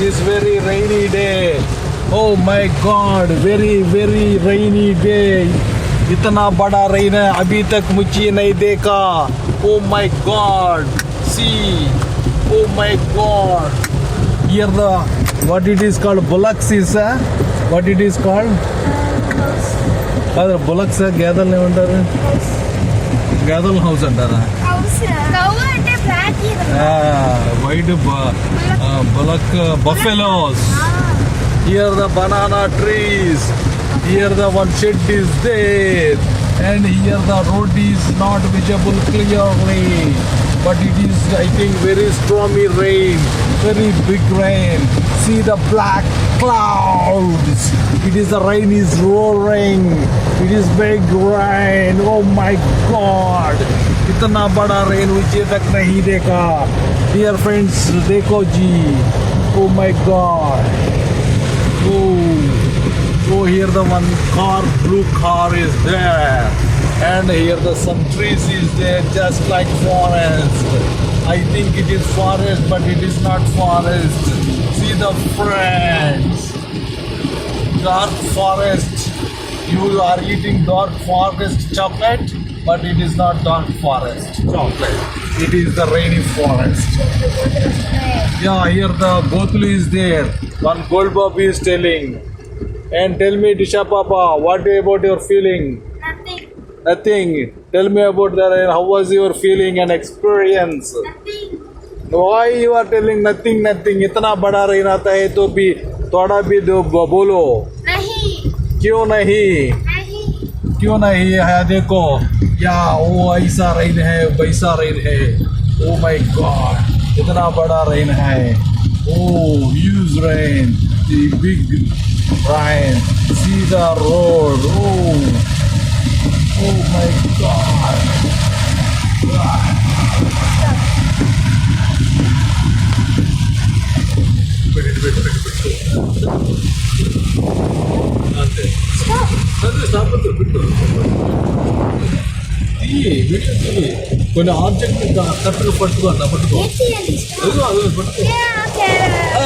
this very rainy day. Oh my God, very very rainy day. इतना बड़ा rain है अभी तक मुझे नहीं देखा. Oh my God, see. Oh my God. Here the what it is called bullocks is what it is called? Other bullocks gather under gather house under. White bullock buffaloes. Here the banana trees. Here the one shed is there, and here the road is not visible clearly. But it is, I think, very stormy rain, very big rain. See the black clouds. It is the rain is roaring. It is big rain. Oh my God! इतना बड़ा rain मुझे तक नहीं देखा. Dear friends, देखो जी. Oh my God! Oh, here the one car, blue car is there. And here the some trees is there just like forest. I think it is forest, but it is not forest. See the friends. Dark forest. You are eating dark forest chocolate, but it is not dark forest chocolate. It is the rainy forest. Yeah, here the Botlu is there. One Goldbob is telling. And tell me, Disha Papa, what about your feeling? Nothing. Tell me about that. How was your feeling and experience? Nothing. Why you are telling nothing? इतना बड़ा rain आता है तो भी थोड़ा भी दो बोलो. नहीं. क्यों नहीं? नहीं. क्यों नहीं है? देखो या वो ऐसा rain है वैसा rain है. Oh my God! इतना बड़ा rain है. Oh, huge rain. The big rain. See the road. Oh my God! అంతే. స్టాప్ పెట్టు. కొన్ని ఆబ్జెక్ట్ కట్టలు పట్టుకో. ఏంటి అది? పట్టుకో.